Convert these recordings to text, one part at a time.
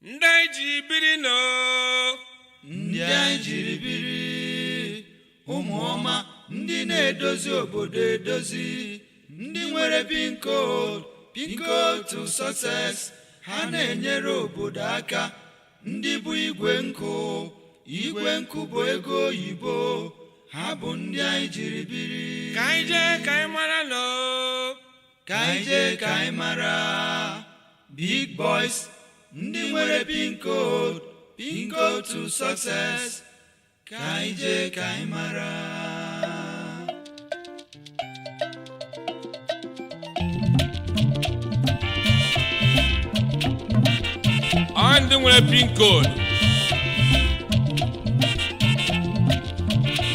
ndị anyị ji biri no ndị anyị jiri biri ụmụ ọma ndị na-edozi obodo edozi ndị nwere pin code to success ha na-enyere obodo aka ndị bụ igwe nkụ bụ ego oyibo ha bụ ndị anyị jiri biri ka anyị jee ka anyị mara no ka anyị jee ka anyị mara big boys ndị nwere pin code to success ka anyị jee ka anyị mara ndị nwere pin code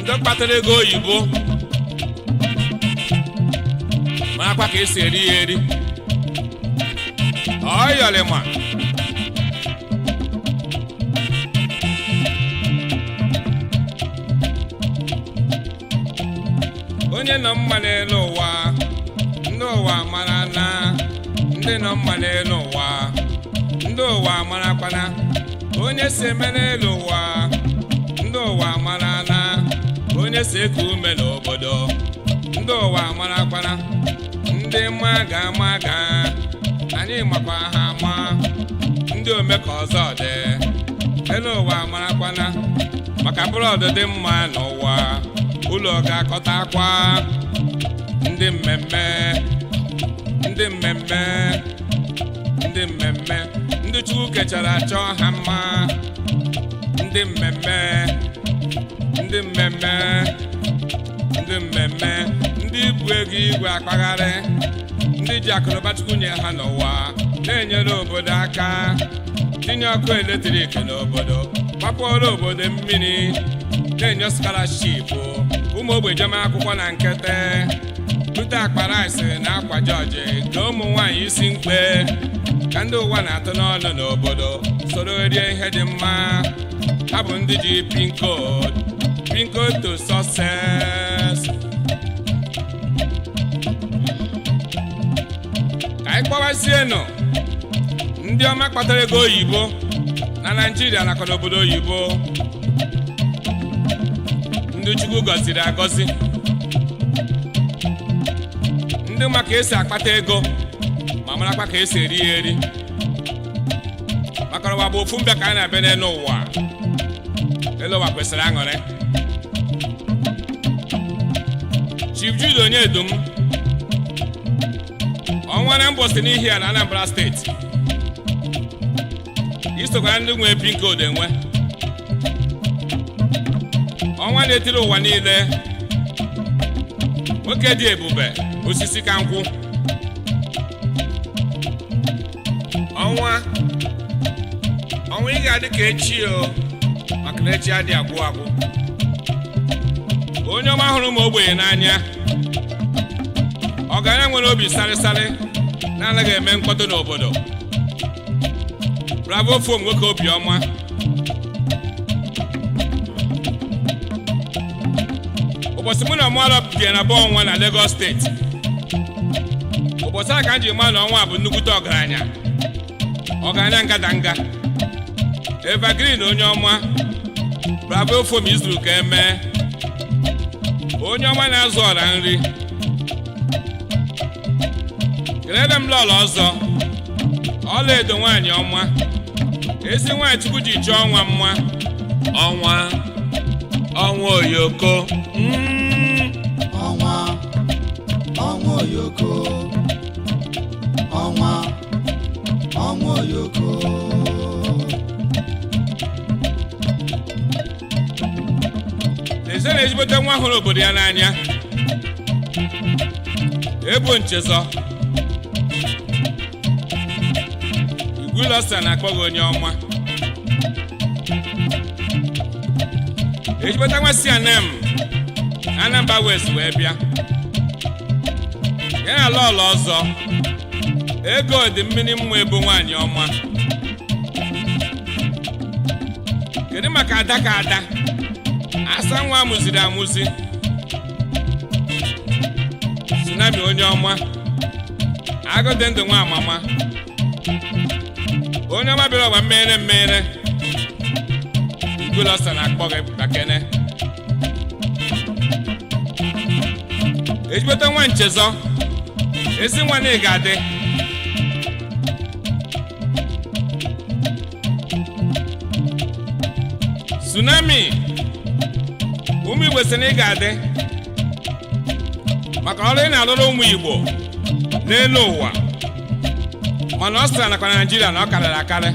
ndị kpatara ego oyibo marakwa ka esi eri ya eri ọyọlịma onye nọ mma n'elu ụwa ndị ụwa mara na ndị nọ mma n'elu ụwa ndị ụwa marakwana onye si eme n'elu ụwa ndị ụwa mara na onye si eku ume n'obodo ndị ụwa marakwana ndị maga anyị makwa ha ama ndị ome ka ọzọ dị elu ụwa marakwana maka bụrọdụ dị mma n'ụwa ụlọ ga-akọtakwa ndị mmemme ndị Chukwu kechara chọọ ha mma ndị mmemme ndị bu ego igwe akpagharị ndị ji akụnụba Chukwu nye ha n'ụwa na-enyere obodo aka tinye ọkụ eletrik n'obodo gbapụrụ obodo mmiri na-enye scholarship ụmụ ogbejeme akwụkwọ na nkete bute akpa rice na akwa jọji ka ụmụ nwaanyị isi mkpe ka ndị ụwa na-atụ n'ọnụ n'obodo soro rie ihe dị mma ha bụ ndị ji pin code to success. Ka anyị kpọwasienụ ndị ọma kpatara ego oyibo na Naịjirịa nakwa n'obodo oyibo ndị Chukwu gọziri agọzi ndị ma ka esi akpata ego ma marakwa ka esi eri ya eri maka ụwa bụ ofu mbịa ka anyị na-abịa n'elu ụwa elu ụwa kwesịrị aṅụrị. Chief Jude Onyedum ọnwa na mbọsị n'ihi ya na Anambra steeti isokwara ndị nwe pin code enwe ọnwa na-etiri ụwa niile nwoke dị ebube osisi ka nkwụ ọnwa ị ga-adị ka echi maka na echi adị agwụ onye ọma hụrụ ụmụ ogbenye n'anya ọgaranya nwere obi sarịsarị na-anaghị eme mkpọtụ n'obodo bravo fom nwoke obiọma ụbọchị mụ na ọmụọlọ bie na bụ ọnwa na Lagos steeti ụbọchị a ka m ji ma na ọnwa bụ nnukwute ọgaranya ngadanga Evergreen onye ọma bravo fom izuru ka emee onye ọma na-azụ ọra nri kelere m lọlọ ọzọ ọla edo nwaanyị ọma ezi nwaanyị Chukwu ji chọọ ọnwa mma ọnwa oyoko ọnwa oyoko ọnwa oyoko eze na-ezigbote nwa hụrụ obodo ya n'anya ebo nchezọ Igwulọsa na-akpọ gị onye ọma ezigbote nwa si anem Anambra West wee bịa ya na lọlọ ọzọ ego dị mmiri mma ebo nwaanyị ọma kedu maka ada ka ada asa nwa amụziri amụzi Tsunami onye ọma agụdị ndụ nwa amama onye ọma bịara ọgba mmere Igwe Lọsta na-akpọ gị bakene ejibeta nwa Nchezọ ezi nwanne ị ga-adị Tsunami ụmụ Igbo sị na ị ga-adị maka ọrụ ị na-alụrụ ụmụ Igbo n'elu ụwa mana Ọstrịa nakwa na Naịjirịa na ọ karịrị akarị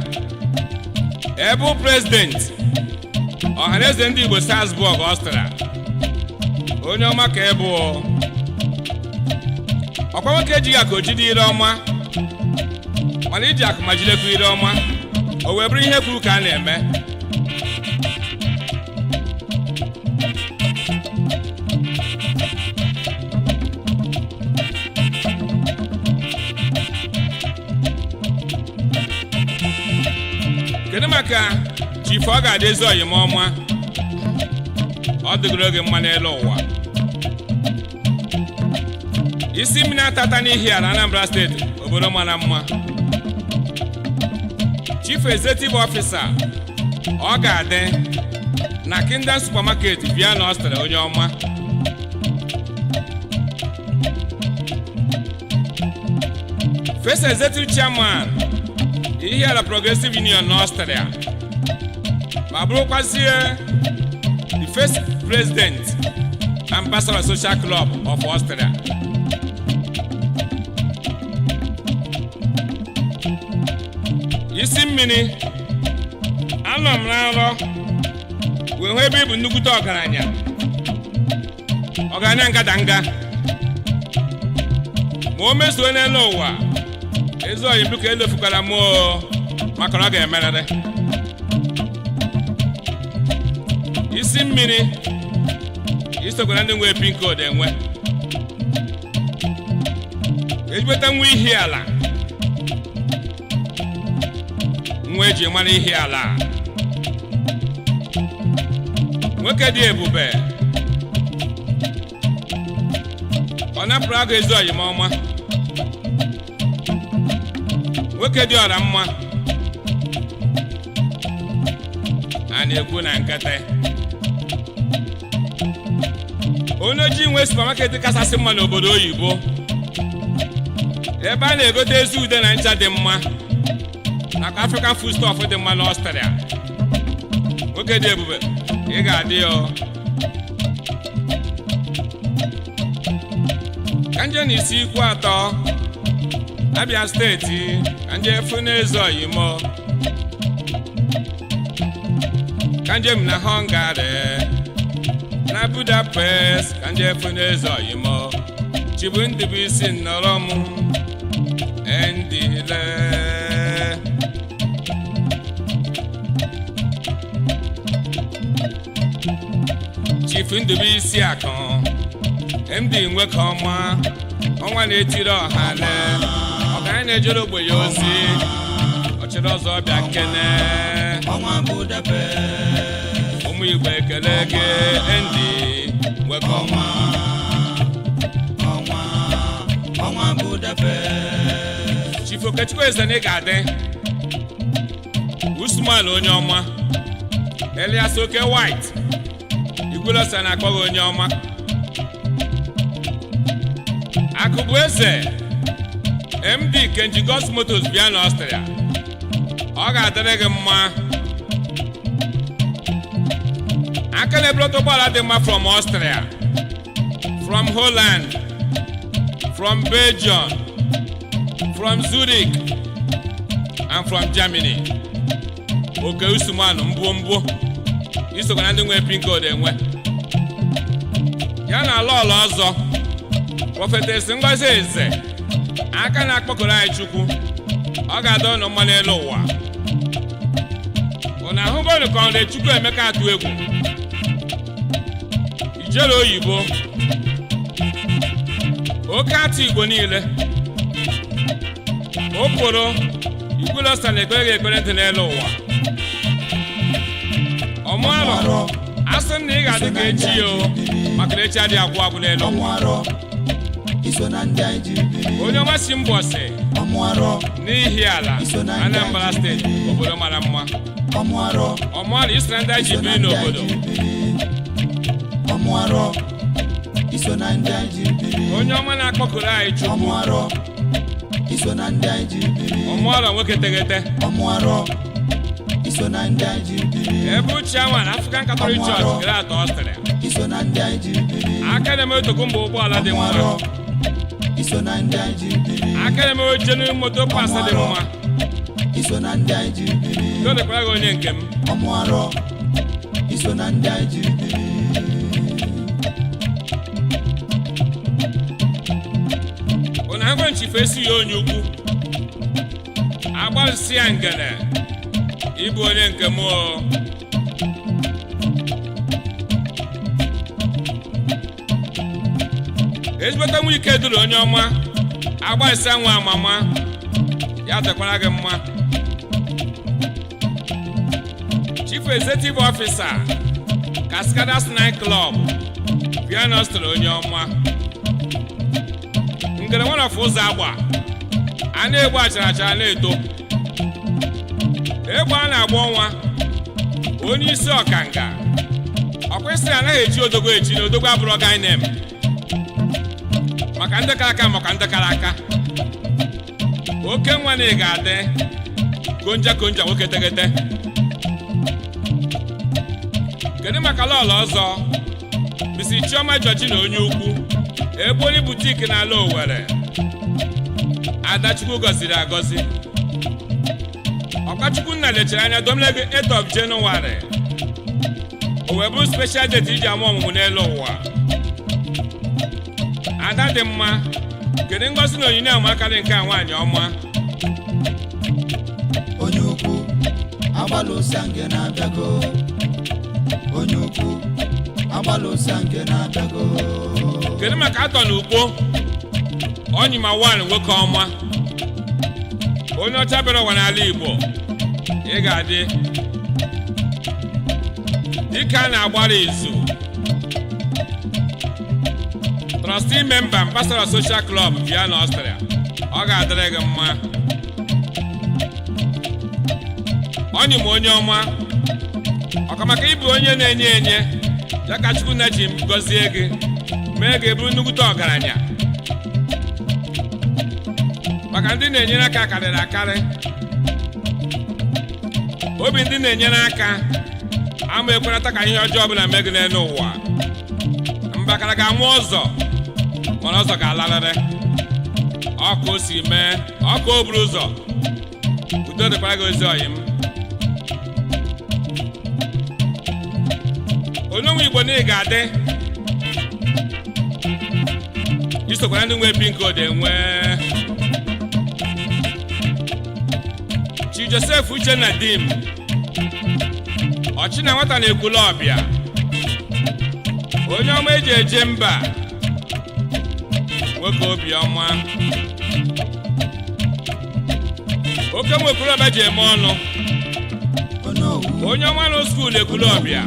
ebe prezidenti ọhaneze ndị Igbo Salzburg Ọstrịa onye ọma ka ebu ọkwa nwoke ejighị akụ ojide ire ọma mana iji akụ ma jidekwa ire ọma o wee bụrụ ihe kwuru ka a na-eme kedu maka Chief ọ ga-adị ezi oyim ọma ọ dịgoro oge mma n'elu ụwa isi mmiri atata n'ihi ala Anambra steeti obodo mara mma Chief Executive Officer ọ ga-adị na Kingdom Supermarket Vienna Austria onye ọma First Executive Chairman ihe ala Progressive Union n'Austria ma bụrụkwazie the first President Ambassador Social Club of Austria isi mmiri anọ m n'arọ wee hụ ebe ịbụ nnukwute ọgaranya ngadanga ma o mezuo n'elu ụwa ezi oyi mbụ ka elofukwara m maka na ọ ga-emerịrị isi mmiri isokwara ndị nwe pin code enwe ejibeta nwa ihi ala nwa eji mara ihi ala nwoke dị ebube ọ napụrụ agụ ezi oyi m ọma nwoke dị ọra mma a na-ekwu na nkịtị onye ojii nwe supermarket kachasị mma n'obodo oyibo ebe a na-egote ezi ude na ncha dị mma nakwa African foodstuff dị mma n'Austria nwoke dị ebube ị ga-adị ka nje na isi ikwu atọ Abia steeti ka nje efu n'eze oyimo ka nje m na Hungary na Budapest ka nje efu n'eze oyimo chibu ndị bụ isi nnọrọ m endile Chief Ndubuisi Akụ MD Nweke ọma ọnwa na-etiri ọhale ọgaranya na-ejere ogbenye ozi ọchịrị ọzọ bịa kene ụmụ Igbo ekele gị MD Nweke ọma Chief Okechukwu Ezene ga-adị Usman onye ọma Elias Oke White Igwe Lọsta na-akpọ gị onye ọma Akụbụ Eze MD Kenji Ghost Motors bịa n'Austria ọ ga-adịrị gị mma aka na-ebulata ụgbọala dị mma from Austria, from Holland, from Belgium, from Zurich, and from Germany. Oke Usman mbụ isokwa na ndị nwe pin code enwe ya na ala ọla ọzọ Prophetess Ngozi Eze aka na-akpọkọrọ anyị Chukwu ọ ga-adọ ọnụ mma n'elu ụwa ọ na-ahụgonu ka ọ na-Chukwu Emeka atụ egwu ijere oyibo oke atụ Igbo niile okporo Igwe Lọsta na-ekpere gị ekpere ntị n'elu ụwa ọmụarọ asị na ị ga-adị ka echi o maka na echi adịghị agwụ agwụ n'elu iso na ndị anyị jiri biri onye ọma si Mbọsị ọmụarọ n'ihi ala Anambra steeti obodo mara mma ọmụarọ iso na ndị anyị jiri biri n'obodo ọmụarọ iso na ndị anyị jiri biri onye ọma na-akpọkuru anyị Chukwu ọmụarọ iso na ndị anyị jiri biri ọmụarọ nwoke tegete ọmụarọ iso na ndị anyị jiri biri ebe uche anwa na African Catholic Church Great Austria iso na ndị anyị jiri biri aka na-eme otogumba ụgbọala dị mma iso na ndị anyị jiri biri aka na-eme oche moto pas dị mma iso na ndị anyị jiri biri dodekwara gị onye nke m ọmụarọ iso na ndị anyị jiri biri ụnagwe nchife esi ya onye ukwu agbalịsị ya ngene ịbụ onye nke m ezigbote nwa ike duru onye ọma agbalịsị nwa amama ya tekwara gị mma Chief Executive Officer Cascadas Night Club Vienna Austria onye ọma ngere one of ụzọ agba a na-egbu achara achara na-eto egbe a na-agba ọnwa onye isi ọkanga ọkwesịrị anaghị eji odogwu eji na odogwu abụrụ gainem maka ndị kara aka maka ndị kara aka oke nwa na ị ga-adị konja nwoke tegete kedu maka lọọlọ ọzọ bisi Chioma George na onye ukwu ebe onye butiki n'ala Owerri Adachukwu gọziri agọzi Ọkachukwu nna lechara anya domle gị 8 of January o wee bụrụ special date iji ama ọmụmụ n'elu ụwa ada dị mma kedu ngozi na onyinye amakarị nke a nwaanyị ọma onye ukwu agbalụsa nke na-abịago onye ukwu agbalụsa nke na-abịago kedu maka atọ na ugbo onyima wan nwoke ọma onye ọcha bịara ụwa n'ala Igbo ị ga-adị dike a na-agbara izu trustee member Ambassador Social Club Vienna Austria ọ ga-adịrị gị mma onyima onye ọma ọkamaka ịbụ onye na-enye enye ya ka Chukwu na ji gọzie gị mee ga-eburu nnukwute ọgaranya maka ndị na-enyere aka karịrị akarị obi ndị na-enyere aka ama ekwenata ka ihe ọjọọ ọbụla mee gị n'elu ụwa mbakara ga-amụ ọzọ mana ọzọ ga-alarịrị ọka o si mee ọka o buru ụzọ udo dịkwara gị ozi ọyị m onye nwe Igbo na ị ga-adị isokwara ndị nwe pin code enwe Chi Joseph Uchenna Dim ọchị na nwata na-ekwula ọbịa onye ọma eji eje mba nwoke obi ọma oke nwekwula ọbịa ji eme ọnụ onye ọma na skuul ekwula ọbịa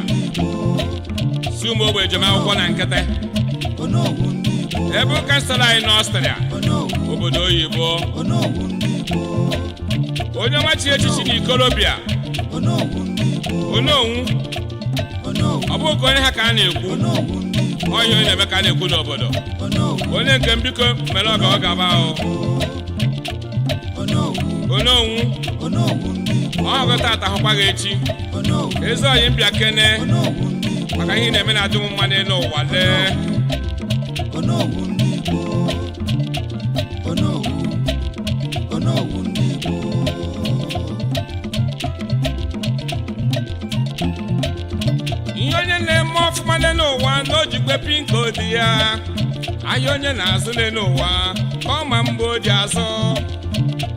si ụmụ ogbe ejem akwụkwọ na nkịtị ebe ụka sara anyị n'Ọstrịa obodo oyibo onye ọma chi echichi na ikorobịa ononwu ọ bụghị ka onye ha ka a na-ekwu onye onye na-eme ka a na-ekwu n'obodo onye nke mbiko mere ọga ọ gaba ahụ ononwu ọ tata ahụkwa gị echi ezi oyi mbịa kene maka ihe na-eme na-adị m mma n'elu ụwa lee ihe onye na-eme ọfụma n'elu ụwa na o jikwe pin code ya ahịa onye na-azụ n'elu ụwa ka ọ ma mgbe o ji azụ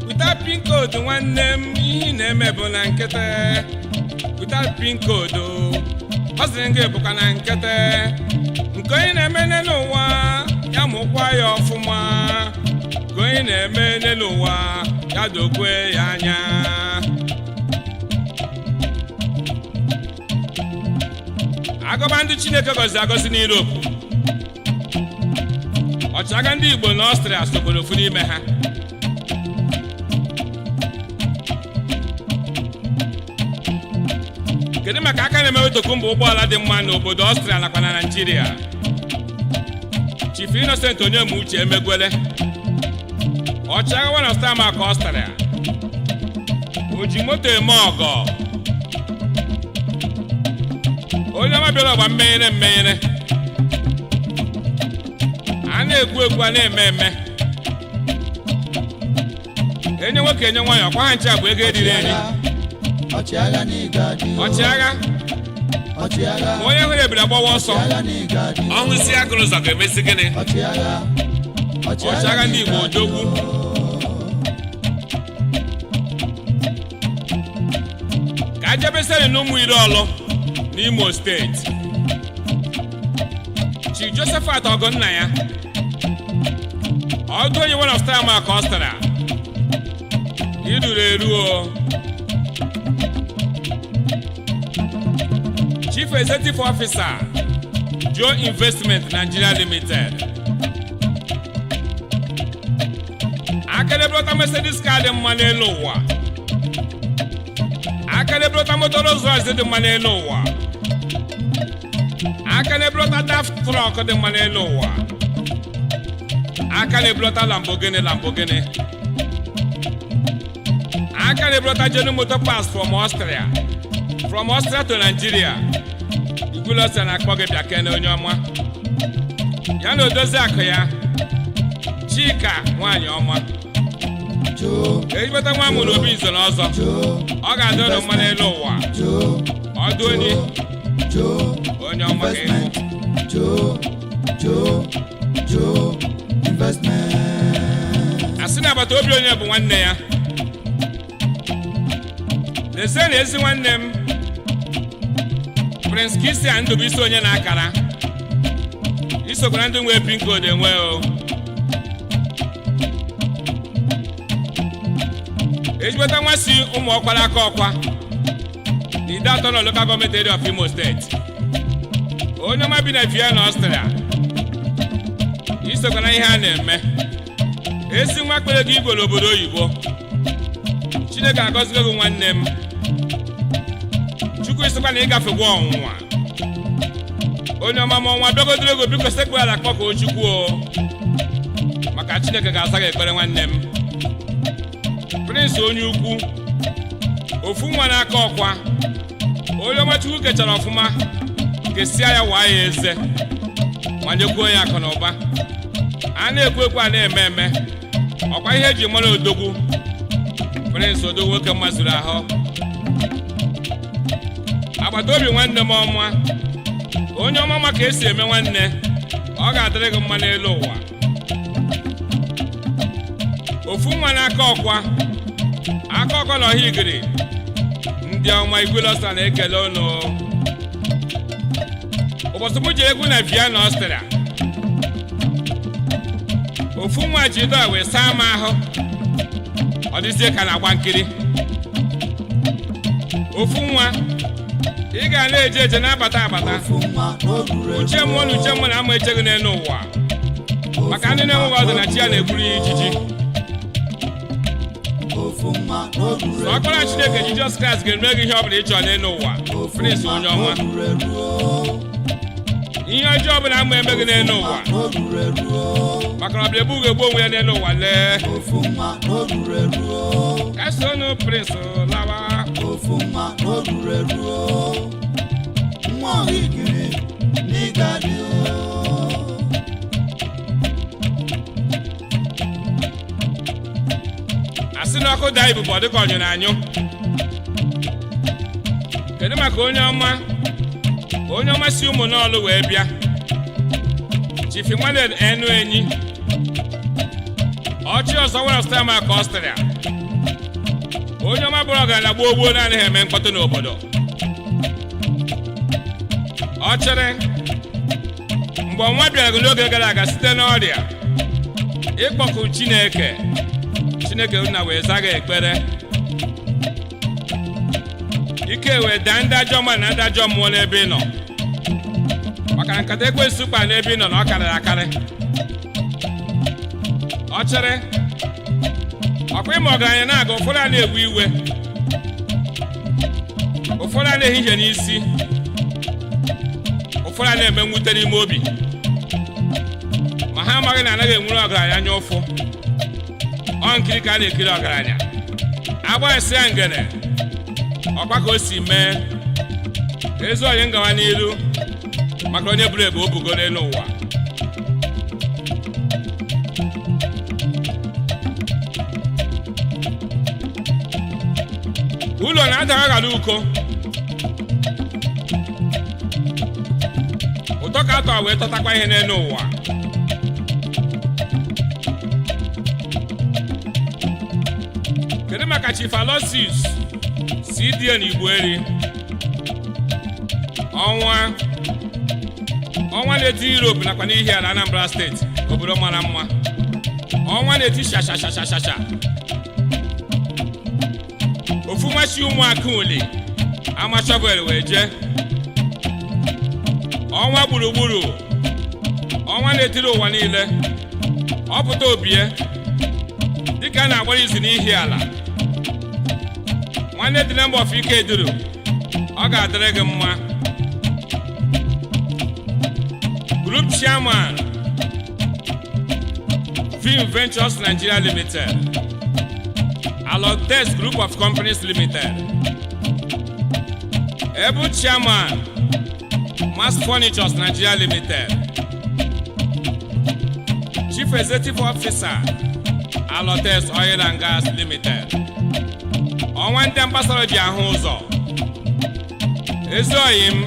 wita pin code nwanne m ihe na-eme bụ na nkịtị wita pin code ọ sịrị gị bụkwa na nkịtị nke onye na-eme n'elu ụwa ya mụkwa ya ọfụma ka onye na-eme n'elu ụwa ya dokwe ya anya agọba ndị Chineke gọzi agọzi n'Europe ọchịagha ndị Igbo na Ọstrịa sokwara ofu n'ime ha. Kedu maka aka na-emewe tokumba ụgbọala dị mma n'obodo Ọstrịa nakwa na Naịjirịa? Chief Innocent Onyemaechi Emegwele, ọchịagha one of Starmark Ọstrịa, o ji moto eme ọgọ, onye ọma bịara ọgba mmenyere a na-ekwu ekwu a na-eme eme, enye nwoke enye nwanyị ọkwa ha nche bụ ego eriri eri. Ọchịagha ma onye hụrụ ebiri agbawa ọsọ ọnwụ isi agụrụ ụzọ ga-emesi gịnị? Ọchịagha ndị Igbo odogwu. Ka ajebesịrị n'ụmụ iri ọlụ n'Imo steeti, Chief Josephat Ọgụnnaya, ọdụ onye one of Starmark Ọstrịa, iruru eruo. Chief Executive Officer, Joe Investment Nigeria Limited, akelebrota Mercedes car dị mma n'elu ụwa, akelebrota motor Rolls Royce dị mma n'elu ụwa, akelebrota Daft truck dị mma n'elu ụwa, akelebrota Lamborghini, akelebrota Genu Motor Pass from Austria to Nigeria. Igwulọsịa na-akpọ gị bịa kene onye ọma ya na odozi akụ ya Chika nwanyị ọma, ejibata nwa mụrụ obi nso na ọzọ, ọ ga-adị ọdụ mma n'elu ụwa, ọdụ onye ọma ga-ehu. Asị na agbata obi onye bụ nwanne ya. Lezie na ezi nwanne m Prince Christian Ndụbụisi onye na-akara isokwara ndị nwe pin code enwe o. Ejibata nwa si ụmụ ọkwara aka ọkwa n'ide atọ na local government area of Imo State, onye ọma bi na Vienna Ọstrịa, isokwara ihe a na-eme. Ezi nwa kpere gị igwe n'obodo oyibo, Chineke agọzigo gị nwanne m. Chukwu isokwa na ịgafegwa ọnwụnwa. Onye ọma ma ọnwa bịagodoro ego biko sekpụ ala akpọ ka o Chukwu o, maka Chineke ga-aza gị ekpere nwanne m. Prince onye ukwu, ofu nwa n'aka ọkwa, onye ọma Chukwu kechara ọfụma, kesia ya waa ya eze, ma nyekwuo ya akụ na ụba. A na-ekwu ekwu a na-eme eme, ọkwa ihe eji mara odogwu. Prince odogwu nwoke mazuru ahụ, agbata obi nwanne m ọma, onye ọma ma ka esi eme nwanne, ọ ga-adịrị gị mma n'elu ụwa. Ofu nwa n'aka ọkwa na Ọhigiri, ndị ọma Igwulọsịa na-ekele unu. Ụbọchị m ji egwu na Vienna Ọstrịa, ofu nwa ji dọọ wee saa m ahụ, ọ dịzie ka na-agba nkiri. Ofu nwa ị ga na-eje eje na-abata uche m na ama echeghị n'elu ụwa, maka ndị na-enweghị ọdụ na chi ya na-egburu ya ijiji. Ọkpara Chineke Jizọs Kraịst ga-eme gị ihe ọ bụla ị chọrọ n'elu ụwa. Prince onye ọma, ihe ọjọọ ọbụla ama eme gị n'elu ụwa, maka na ọ bụla egbu ga-egbu onwe ya n'elu ụwa. Lee ka sonu Prince lawa. Asị na ọkụ daa ibubo dịka ọnyụ na anyụ. Kedu maka onye ọma si ụmụ n'ọlụ wee bịa, Chief Emmanuel Enu Enyi, ọchị ọzọ one of Starmark Ọstrịa, onye ọma bụrụ ọgaranya gboo na-anaghị eme mkpọtụ n'obodo. Ọ chere mgbe ọnwa bịara n'oge gara aga site n'ọrịa, ịkpọku Chineke nna wee zaga ekpere, ike wee daa ndị ajọ mmadụ na ndị ajọ mmụọ n'ebe ị nọ, maka nkata ekwensu kpa n'ebe ị nọ na ọ karịrị akarị. ọ chere ọkwa ịma ọgaranya na-aga ụfọdụ a na-ewe iwe ụfọdụ a na-ehihie n'isi ụfọdụ a na-eme mwute n'ime obi ma ha amaghị na anaghị enwere ọgaranya anya ụfụ ọ nkiri ka a na-ekiri ọgaranya agbaghịsị ya ngene ọkwa ka o si mee ezi onye ngawa n'ilu maka onye buru ebe o bugo n'elu ụwa ụlọ na-adara gara uko ụtọ ka atọ wee tọtakwa ihe n'elu ụwa kedu maka Chief Aloysius CDN Igboeri ọnwa na-eti Europe nakwa n'ihi ala Anambra steeti obodo mara mma ọnwa na-eti shashashashasha ofu machi ụmụaka ule ama shovel wee jee ọnwa gburugburu ọnwa na-etiri ụwa niile ọ pụta obie dịka a na-agbara izu n'ihi ala nwanne dị na mba of ike duru ọ ga-adịrị gị mma Group Chairman Film Ventures Nigeria Limited Alotex Group of Companies Limited Ebu Chairman Mass Furnitures Nigeria Limited Chief Executive Officer Alotex Oil and Gas Limited ọnwa ndị ambassador ji ahụ ụzọ ezi oyi m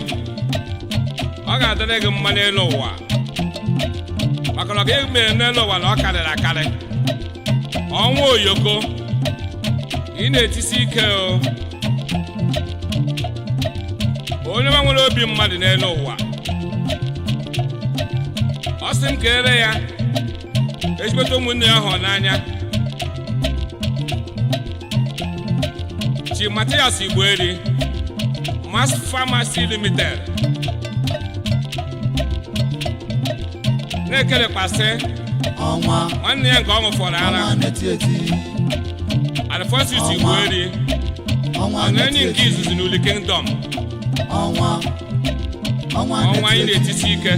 ọ ga-adịrị gị mma n'elu ụwa maka na ọ ga-emere n'elu ụwa na ọ karịrị akarị ọnwa oyoko ị na-etisi ike onye ma nwere obi mmadụ n'elu ụwa ọ sị m kelere ya ezigbote ụmụnne ya hụrụ n'anya Chief Matthias Igboeri Mass Pharmacy Limited na-ekelekwasị nwanne ya nke ọ ṅụfọrọ ara Alphonsus Igboeri enyi nke izuzu n'Uli Kingdom ọnwa anyị na-etisi ike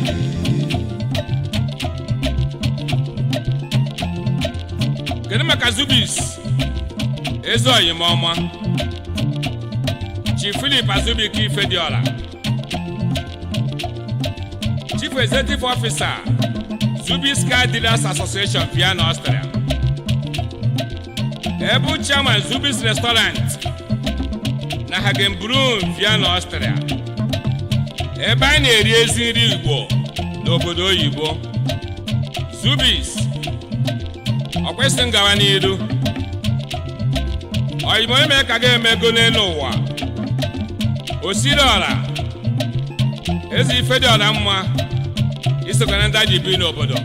kedu maka Zubis ezoyi m ọma Chief Philip Azubike Ifediola Chief Executive Officer Zubis Car Dealers Association Vienna, Austria Ebu Chairman Zubis Restaurant na Hagenbrunn Vienna, Austria ebe anyị na-eri ezi nri Igbo n'obodo oyibo Zubis ọ kwesịrị ngawa n'iru oyibo eme ka ga-emego n'elu ụwa osiri ọra ezi Ifediola mma isokwa na ndị ji bi n'obodo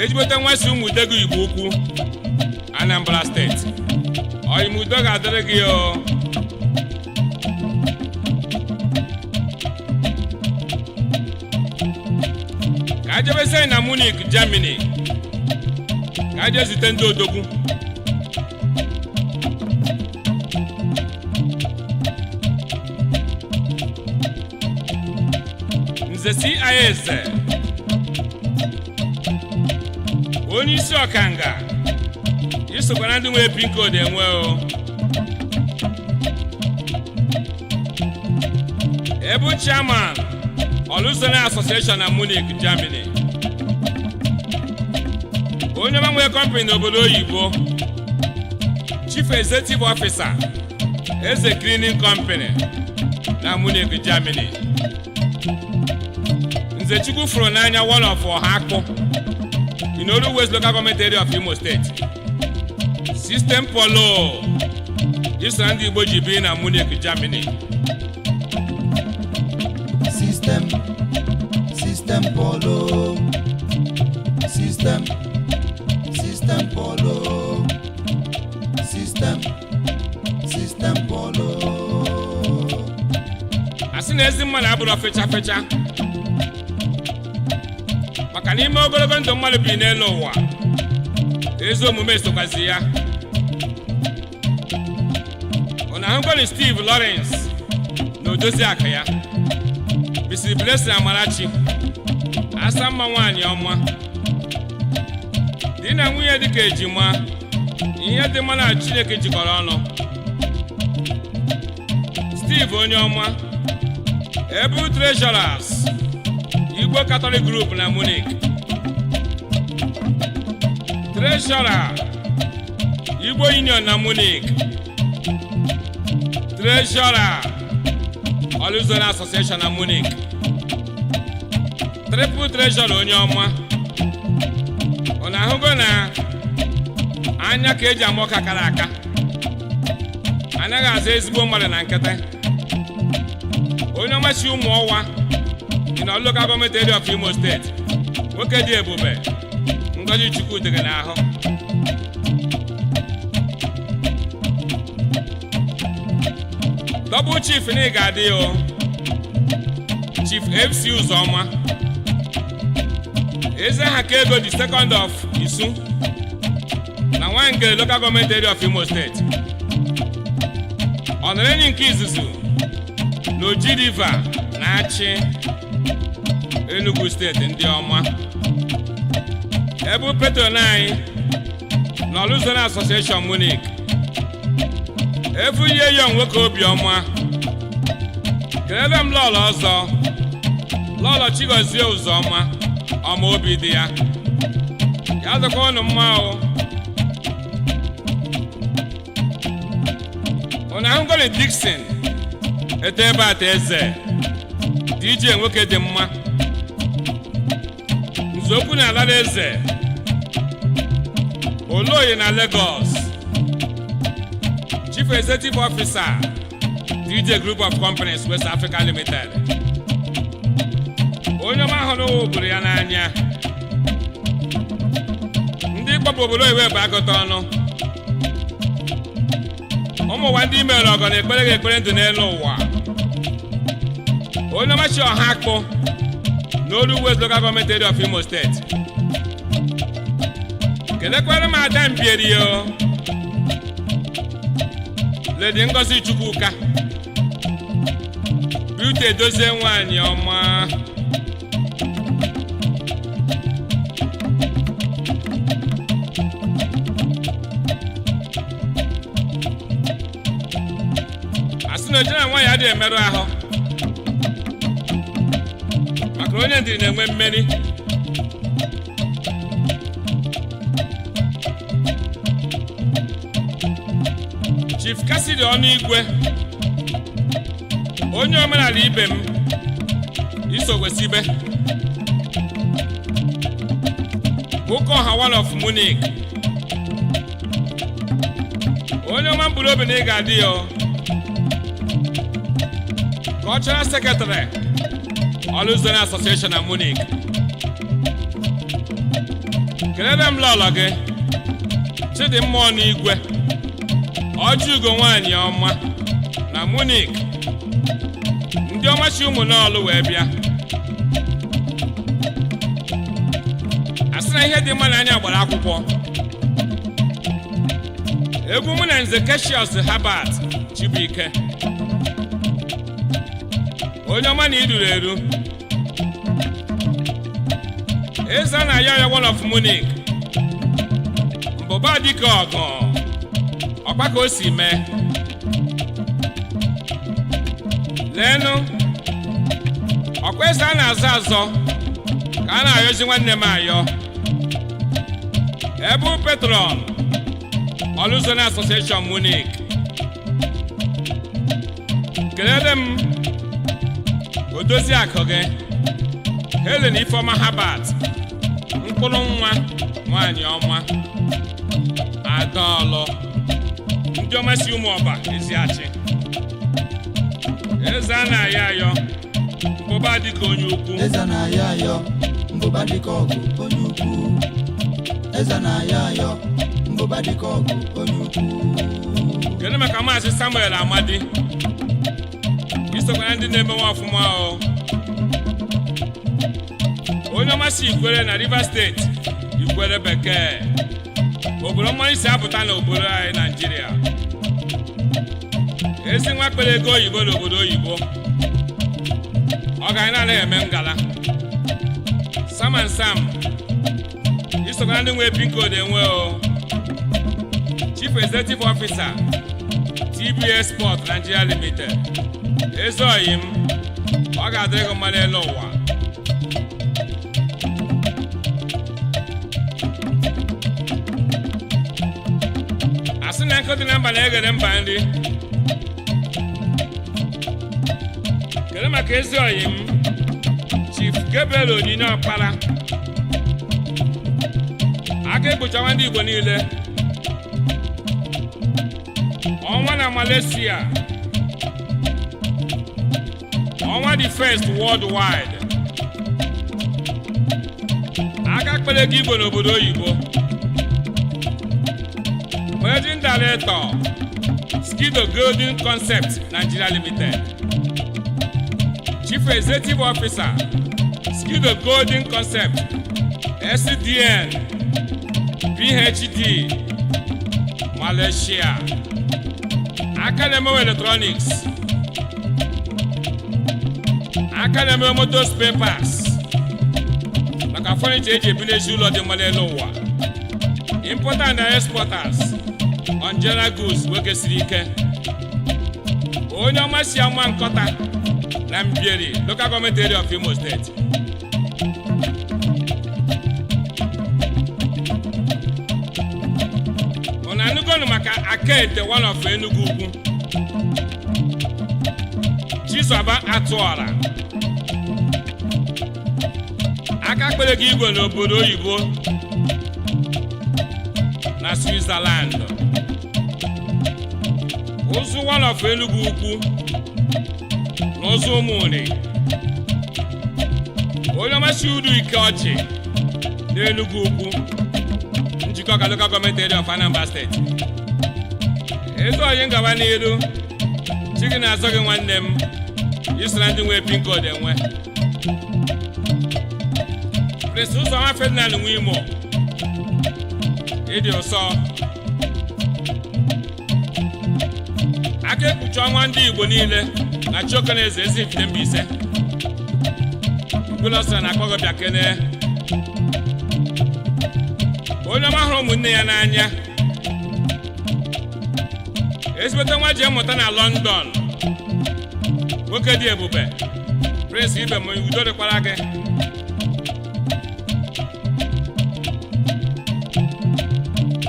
ejibota nwasị ụmụdego Igbo ukwu Anambra steeti oyimudo ga-adịrị gị ka ajebesị na Munich, Germany ka aje zute ndị odogwu Nze CIS onye isi ọkanga isokwa na ndị nwe pin code enwe Ebu Chairman Olusola Association na Munich, Germany onye nwe company n'obodo oyibo Chief Executive Officer Eze Cleaning Company na Munich, Germany Nze Chukwu fụrụ n'anya one of Ọhakpụ in Olu West Local Government Area of Imo State System Polo iso ndị Igbo ji bi na Munich, Germany System Polo System Polo System Polo asị na ezi mmadụ abụrụ fecha maka n'ime ogologo ndụ mmadụ bi n'elu ụwa ezi omume sokwazi ya. Ọ na-ahụgwani Steve Lawrence na odozi aka ya Bisi Blessing Amarachi asa mma nwaanyị ọma di na nwunye dịka ejima ihe dị mma na Chineke jikọrọ ọnụ. Steve onye ọma Ebu Treasurers Igbo Catholic Group na Munich, Treasurer Igbo Union na Munich, Treasurer Oluzona Association na Munich, Triple Treasurer onye ọma. Ọ na-ahụgo na anya ka eji ama ọka kara aka anaghị aza ezigbo mmadụ na nkịtị. Onye ọma si ụmụ ọwa in the local government area of Imo State, nwoke dị ebube Ngozi Chukwu dịrị n'ahụ. Double Chief n'ịga-adị o Chief FC Uzoma eze ha ka ego the second of Isu na Nwangele local government area of Imo State. Ọ nọrọ enyi nke izuzu n'Oji River na-achị Enugu State ndị ọma. Ebu Petron anyị na Oluzona Association Munich. Efu ihe yọ nwoke obiọma. Kelele m lọlọ ọzọ lọlọ Chigozie Uzoma ọma obi dị ya. Ya dịkwa ụnụ mma o. Ọ na-ahụgwani Dixon ete ebe ata eze DJ nwoke dị mma. Nzokwu na ala eze Oloye na Lagos, Chief Executive Officer DJ Group of Companies West Africa Limited. Onye ọma ahụ n'ụwa bụrụ ya n'anya. Ndị kpọpụ obodo iwe bụ agụta ọnụ. Ụmụnwa ndị imere ọgọ na-ekpere gị ekpere ndụ n'elu ụwa. Onye ọma chi ọha akpụ n'Olu West Local Government Area of Imo State. Kelekwara m ada mbieri o Lady Ngozi Chukwuka Beauty Edozie nwaanyị ọma. Asị na ojena nwaanyị adịghị emerụ ahụ maka onye ndịrị na-enwe mmeri. Chief Cassidy Ọnụigwe onye omenala ibe m Isogwesibe Ụka ọha one of Munich. Onye ọma mbụrụ obi na ị ga-adị ya Cultural Secretary Oluzona Association na Munich. Kelele m lọlọ gị Chidimma Ọnụigwe Ojiugo nwaanyị ọma na Munich. Ndị ọma chi ụmụ n'ọlụ wee bịa. Asị na ihe dị mma n'anya gbara akwụkwọ. Egwu mụ na Nze Cassius Herbert Chibuike. Onye ọma na iduru eru. Eze na ya one of Munich. Mbụba dịka ọgọ. Ọkpa ka o si mee. Leenụ ọkwa eze a na-azọ azọ ka a na-ayọzi nwanne m ayọ. Ebu Petron Oluzona Association Munich. Kelele m odozi akụ gị Helen Ifeoma Herbert mkpụrụ nwa nwaanyị ọma Adaọlụ. Ndị ọma si ụmụ ọba Eziachi. Eze a na-ayọ ayọ mbụba dịka onye ukwu. Eze na-ayọ ayọ mbụba dịka ọgụ onye ukwu. Eze na-ayọ ayọ mbụba dịka ọgụ onye ukwu. Kedu maka Maazị Samuel Amadi isokwa ndị na-emewe ọfụma o. Onye ọma si Ikwere na Rivers State Ikwere Bekee. obodo mmanụ si apụta n'obodo anyị Naijiria. Ezi nwa kpere ego oyibo n'obodo oyibo, ọ ga na-anaghị eme ngala. Sam and Sam isokwa ndị nwe pin code enwe o. Chief Executive Officer TBS Sport Nigeria Limited. Ezoghị m, ọ ga-adịrị gị mma n'elu ụwa. Asị na nkụ dị na mba na-eghere mba nri. Kedu maka Ezoghị m Chief Gabriel Onyinye Ọkpara, aka ekpuchawa ndị Igbo niile. Ọnwa na Malaysia, ọnwa the first worldwide. Aka kpere gị Igbo n'obodo oyibo. Managing Director Skido Golden Concept Nigeria Limited. Chief Executive Officer Skido Golden Concept SDN PhD Malaysia. Academy of Electronics, Academy of Motor Spare Parts, maka furniture eji ebineji ụlọ dị mma n'elu ụwa. Importers and exporters on general goods nwoke siri ike. Onye ọma si ama Nkọta na Mbieri, local government area of Imo State. Anugonu maka Akete, one of Enugu Ugwu. Chizoba Atụọra, aka kpere gị Igbo n'obodo oyibo na Switzerland. Ụzụ one of Enugu Ugwu na ụzụ Ụmụnri. Onye ọmasị Udu Ike Ọchị na Enugu Ugwu, local government area of Anambra State. Ezoghị ngaba n'iru, chigi na-azọ gị nwanne m, isoro ndị nwe pin code enwe. Prince Uzoma Ferdinand Nwimo, ịdị ụsọ. Aka ekpuchi ọnwa ndị Igbo niile na Chiokeneze Ezifite Mbaise. Igwulọsọ na akpọgọbịa kene. Onye ọma hụrụ ụmụnne ya n'anya. Ezigbote nwa ji mmụta na London. Nwoke dị ebube. Prince Ibe m udo dịkwara gị.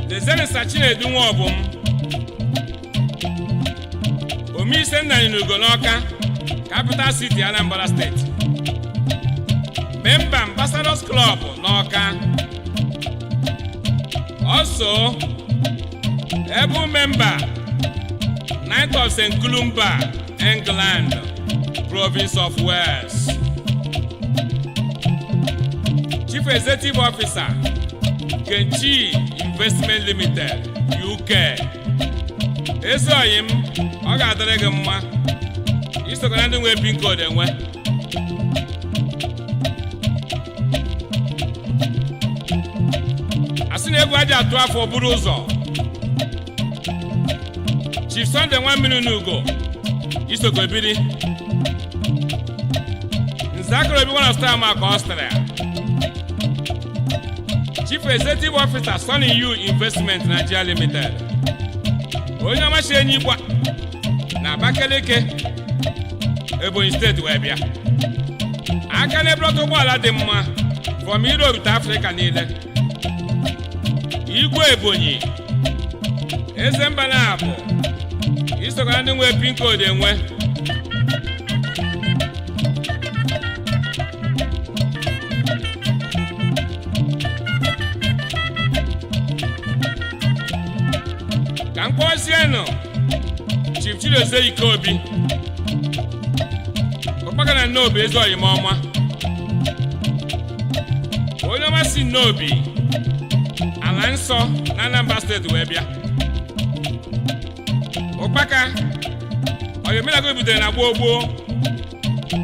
Lezenisa Chinedu Nwaobum, Omise Nnanyi n'Ugo n'Ọka, Capital City Anambra State. Member Ambassadors Club n'Ọka. Also, able member, Knight of St. Columba, England, Province of Wales. Chief Executive Officer, Kenchi Investment Limited, UK. Ezoghị m, ọ ga-adịrị gị mma. Isokwa na ndị nwe pin code enwe. Asị na egwu aja atụ afọ buru ụzọ. Chief Sunday Nwammiri n'Ugo, isokwa ebiri. Nzakoro Obi one star maka Austria. Chief Executive Officer Sunny U Investment Nigeria Limited. Onye ọmachi enyi Igbo na Abakaliki, Ebonyi State wee bịa. Aka na-ebrọta ụgbọala dị mma from Europe to Africa niile. Igwe Ebonyi, eze mba na-abụ, isokwa ndị nwe pin code enwe. Ka mkpọsienụ Chief Chidozie Ikeobi, Ọkpaka na Nnobi Ezoghị m ọma. Onye ọma si Nnobi, ala nsọ na Anambra State wee bịa. Ọkpaka oyomelago bidoro na gboo gboo,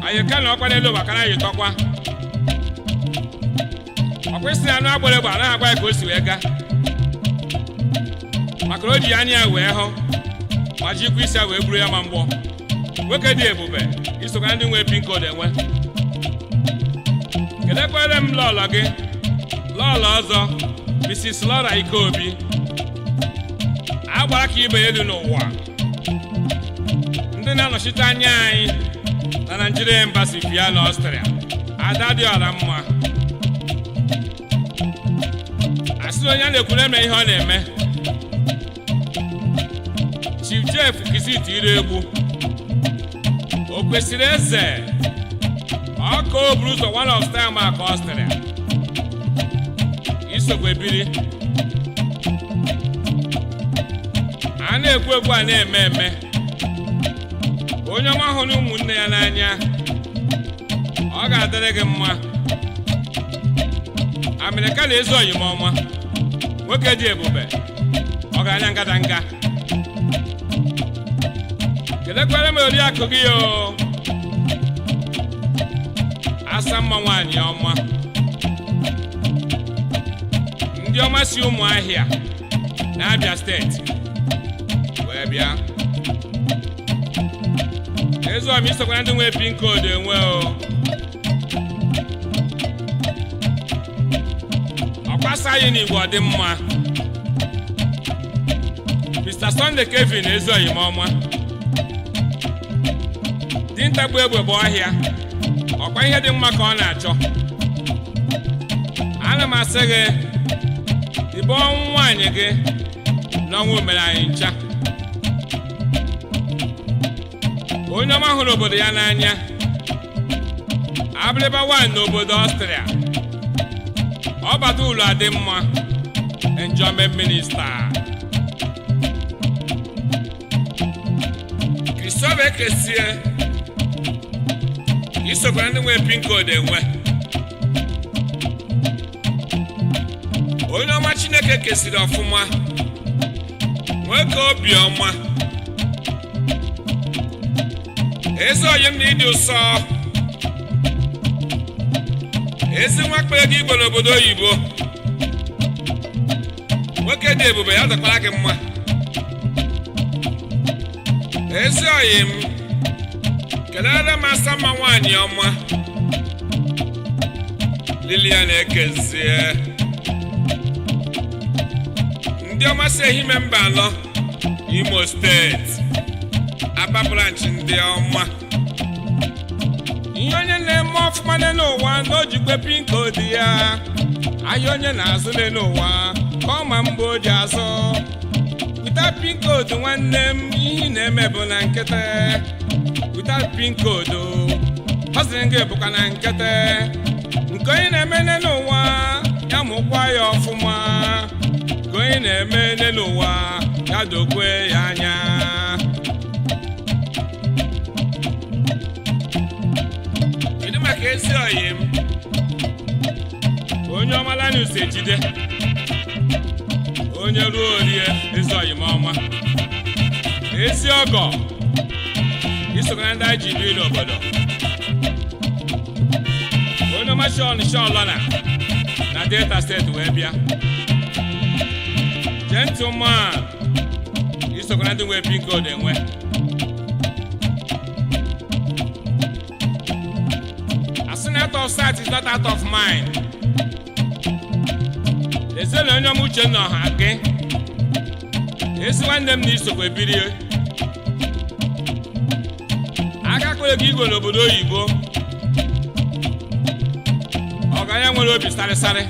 ayịka na ọkwa n'elu maka na ayịtọkwa. Ọkwesịrị anụ agbere bụ anaghị agwa ya ka o si wee gaa. maka o ji anya ya wee hụ ma jikwa isi ya wee buru ya ma mgbọ. Nwoke dị ebube isokwa ndị nwe pin code enwe. Kelekwere m lọlọ gị, lọlọ ọzọ Mrs. Laura Ikeobi, agbara ka ibe elu n'ụwa, ndị na-anọchite anya anyị na Nigeria Embassy Vienna, Austria. Ada dị ọra mma, asị onye na-ekwuru eme ihe ọ na-eme. Chief Jeff Kizit ire egwu, o kwesịrị eze ọka o buru ụzọ one of style maka Austria. Isokwe biri a na-ekwu egwu a na-eme eme. Onye ọma hụrụ ụmụnne ya n'anya, ọ ga-adịrị gị mma. Amerika na-ezu oyim ọma, nwoke dị ebube, ọ ga-anya ngadanga. Kelekwere m oriakụ gị o, asa mma nwaanyị ọma, ndị ọma si Ụmụahịa na Abia steeti wee bịa. Ezuomi isokwa ndị nwe pin code enwe o. Ọkwasa anyị n'Igbo ọ dị mma. Mr. Sunday Kevin Ezuoyi m ọma, dinta gbu egbe bụ ọhịa, ọkwa ihe dị mma ka ọ na-achọ. Ana m asị gị ịbụ ọnwụ nwaanyị gị n'ọnwụ mere anyị ncha. Onye ọma hụrụ obodo ya n'anya, abịrịba nwaanyị n'obodo Austria, ọ bata ụlọ adị mma, enjoyment minister. Christopher Ekesie isokwa ndị nwe pin code enwe. Onye ọma Chineke kesiri ọfụma, nwoke obiọma, ezi oyim na ịdị ụsọ, ezi nwakpa ego Igbo n'obodo oyibo, nwoke dị ebube, ya dọkwara gị mma. Ezi oyim kelere m asa mma nwaanyị ọma Lilian Ekezie, ndị ọma si Ehime mba anọ Imo steeti, Aba branch ndị ọma. Ihe onye na-eme ọfụma n'ụwa na o jikwe pin code ya, ahịa onye na-azụ n'ụwa ka ọ ma mgbe o ji azụ. Without pin code nwanne m, ihe na-eme bụ na nkịtị. Without pin code ọ sịrị gị bụkwa na nkịtị. Nke onye na-eme n'ụwa ya mụkwa ya ọfụma, nke onye na-eme n'ụwa ya dokwe ya anya. Kedu maka ezi oyim onye ọma Lanus Ejide, onye ruo orie ezi oyim ọma, ezi ọgọ isokwa ndị anyị ji biri n'obodo. Onye ọma Sean Lona na Delta steeti wee bịa. Gentleman isokwa ndị nwe pin code enwe. A sin out of sight is not out of mind. Ezele onye ọma Uche nọ ha gị, ezi nwanne m na isokwa biri. Aka kwere gị Igbo n'obodo oyibo, ọganya nwere obi sarịsarị.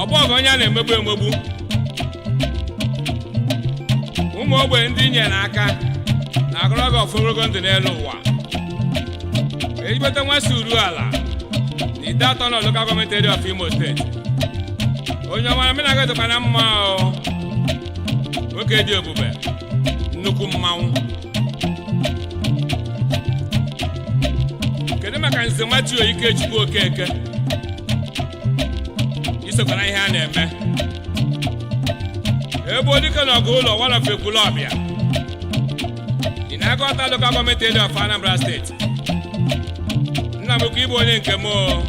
Ọ bụ ọgụ onye a na-emegbu emegbu. Ụmụ ogbe ndị nye n'aka na-agụrụ ọgụ ọfụrogo ndụ n'elu ụwa. Ejibete nwa si uru ala na ide atọ na local government area of Imo steeti. Onye ọmara m na-aga dịkwa na mma o, nwoke dị ebube, nnukwu mmanwụ. Kedu maka nze Matthew Ikechukwu Okeke, isokwa na ihe a na-eme. Ebe odike na ọgụ ụlọ one of Ekwulọbịa, ị na-agụta local government area of Anambra steeti. Nna m ukwu ịbụ onye nke m o,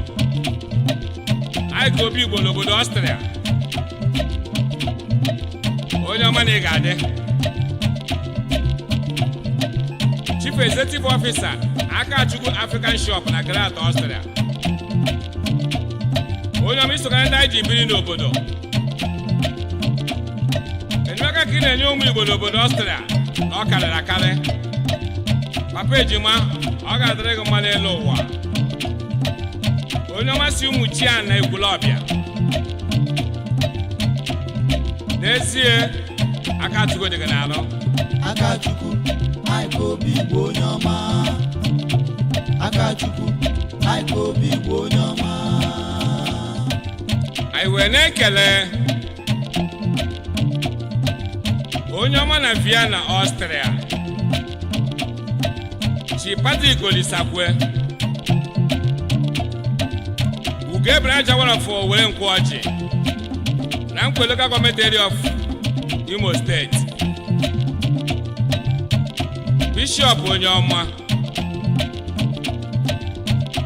Ike Obi Igbo n'obodo Ọstrịa. Onye ọma na ị ga-adị. Chief Executive Officer Akachukwu African Shop na Grat Ọstrịa. Onye ọma isokara ndị anyị ji biri n'obodo. Enyemaka ka ị na-enye ụmụ Igbo n'obodo Ọstrịa na ọ karịrị akarị. Papa Ejima, ọ ga-adịrị gị mma n'elu ụwa. Onye ọma si ụmụ Chian na Ekwulọbịa. N'ezie, Akachukwu dị gị n'alụ. Akachukwu Ike Obi Igbo onye ọma. Akachukwu Ike Obi Igbo onye ọma. Anyị wee na-ekele onye ọma na Vienna, Ọstrịa, Chi Patrick Olisakwe, Ugebere Ajawarafo were Nkwụ Ọjị na Nkwe Local Government Area of Imo State, Bishop onye ọma,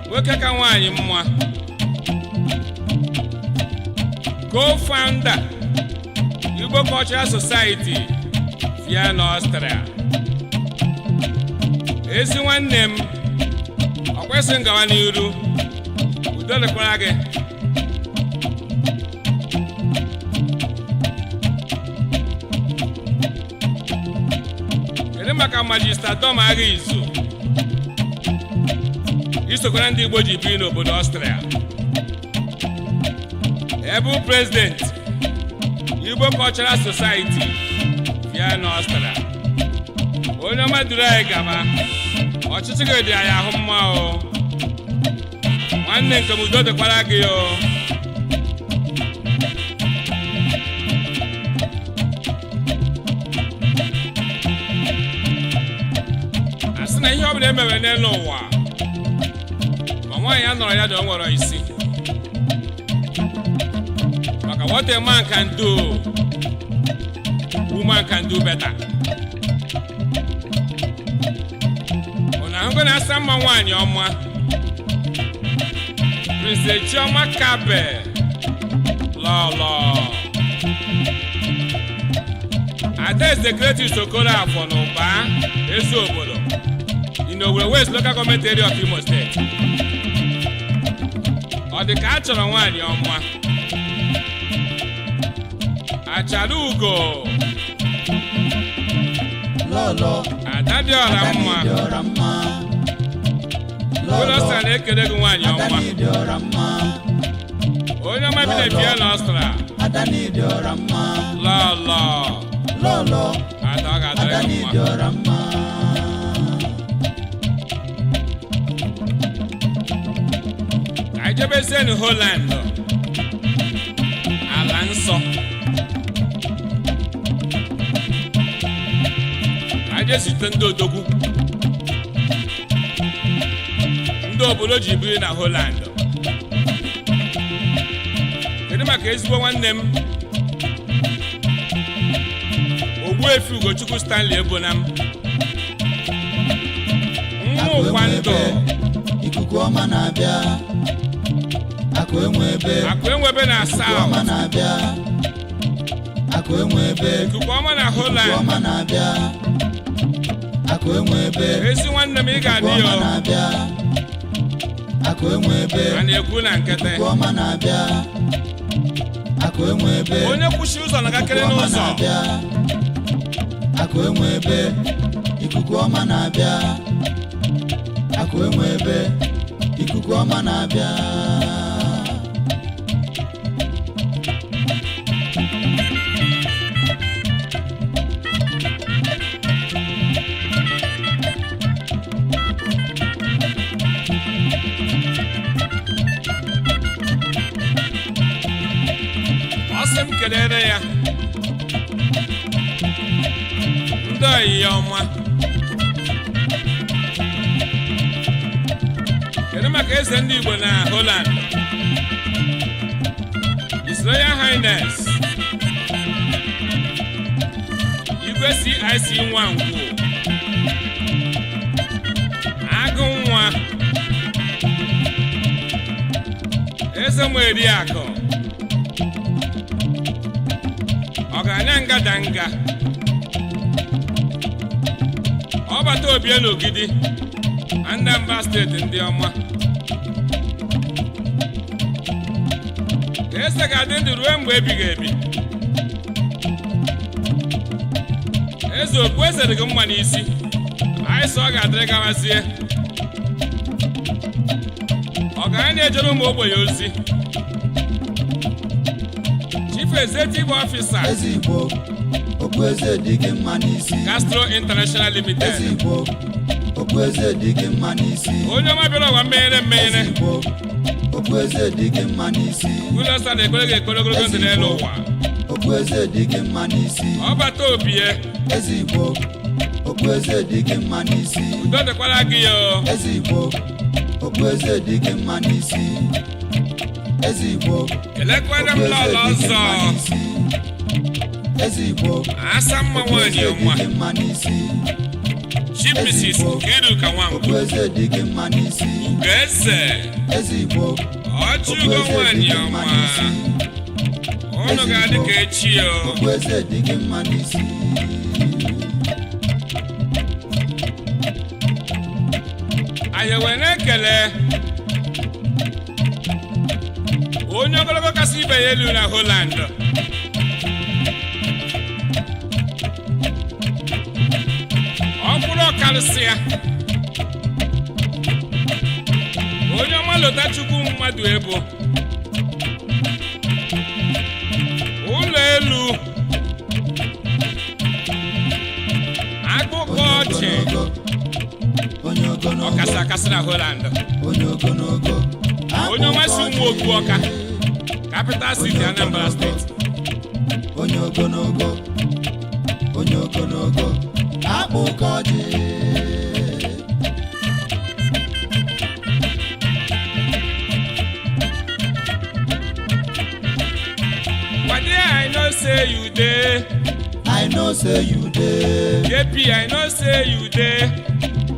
nwoke ka nwaanyị mma, co-founder Igbo Cultural Society Vienna, Ọstrịa. Ezi nwanne m, ọ kwesịrị ngawa n'iru, udo dịkwara gị. Kedu maka Majista Dom Agha-Izu, isokwara ndị Igbo ji biri n'obodo Ọstrịa. Ebu President Igbo Cultural Society Vienna, Ọstrịa. Onye ọma duru anyị gaba, ọchịchị gị dị anyị ahụ mma o. Nwanne nke m udo dịkwara gị o. A sị na ihe ọbụla emewe n'elu ụwa, ma nwaanyị ya nọrọ ya dị o nwere isi. Maka what a man can do, woman can do better. Ahụgo na-asa mma nwaanyị ọma, Prince Chioma Kabe lọlọ. Adaeze Great Sokolo Afọ n'Ụba ezi obodo in Owerri West Local Government Area of Imo State. Ọ dị ka a chọrọ nwaanyị ọma. Achara ugo lọlọ ada dị ọra mma. Ụlọ ọstra na-ekele gị nwaanyị ọma. Onye ọma bi na Vienna, Ọstrịa. Lọlọ ada ọ ga-adịrị gị mma. Ka anyị jebezie na Holland, ala nsọ. Ka anyị jesite ndị odogwu, ndị obodo ji biri na Holland. Kedu maka ezigbo nwanne m Ogbuefi Ugochukwu Stanley Ebonam, nwa ụkwa ndụ, ikuku ọma na-abịa. Akụ enwebe na South, akụ enwebe, ikuku ọma na Holland. Akụ enwebe, ezi nwanne m ị ga-adị yo. Akụ enwebe, a na-ekwu na nkịtị. Akụ enwebe, onye kwụsị ụzọ na-agakere n'ụzọ. Akụ enwebe, ikuku ọma na-abịa. Akụ enwebe, ikuku ọma na-abịa. Ọsị m kelere ya ndị oyi ya ọma. Kedu maka eze ndị Igbo na Holland, His Royal Highness Igwe CIC Nwangwu Agụ Nwa, eze m eri akụ ọgaranya ngadanga ọbata obie n'Ogidi Anambra steeti ndị ọma eze ga-adị ndụ ruo mgbe ebighị ebi eze okpu eze dị gị mma n'isi anyị sọ ọ ga-adịrị gawazie ọgaranya na-ejere ụmụ ogbenye ozi Chief Executive Officer Ezigbo okpueze dị gị mma n'isi Castro International Limited Ezigbo okpueze dị gị mma n'isi onye ọma bịara ụwa mmeghere Ezigbo okpueze dị gị mma n'isi ụlọsa na-ekpere gị ekpere ogologo ndụ n'elu ụwa okpueze dị gị mma n'isi ọbata obie Ezigbo okpueze dị gị mma n'isi udo dịkwara gị yo Ezigbo okpueze dị gị mma n'isi Ezigbo kelekwere m lọlọ ọzọ Ezigbo asa mma nwaanyị ọma dị gị mma n'isi Chief Mrs. Nkiruka Nwangwu okpueze dị gị mma n'isi Ugeze Ezigbo ọchụgo nwaanyị ọma ụnụ ga-adị ka echi yo okpueze dị gị mma n'isi anyị wee na-ekele onye ogologo kasị ibe ya elu na Holland ọkwụrụ ọkarịsịa onye ọma Lotachukwu mmadụ ebo ụlọ elu akụkọ ọchị ọkasị akasị na Holland onye ogologo onye ọma si ụmụ okwu ọka Capital City Anambra State onye ogologo akpụkọ dị I know say you dey I know say you dey JP I know say you dey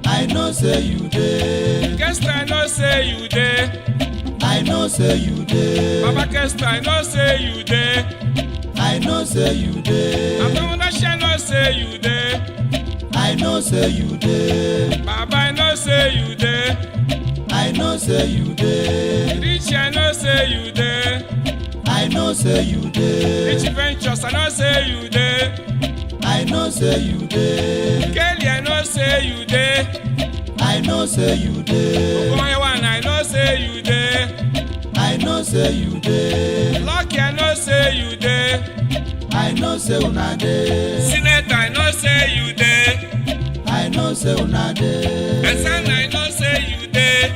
I know say you dey Kester I know say you dey I know say you dey Baba Kester I know say you dey I know say you dey Abamudashi I know say you dey I know say you dey Baba I know say you dey I know say you dey Rich I know say you dey I know say you dey Rich Ventures I know say you dey I know say you dey Kelly I know say you dey I know say you dey Okomayawan I know say you dey I know say you dey Lucky I know say you dey I know say una dey Senator I know say you dey I know say una dey Esan I know say you dey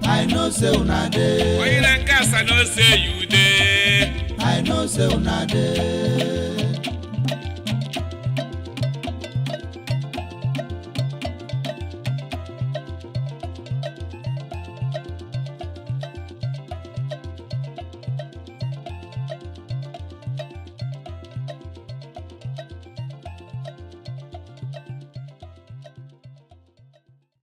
I know say una dey Oil and gas I know say you dey I know say una dey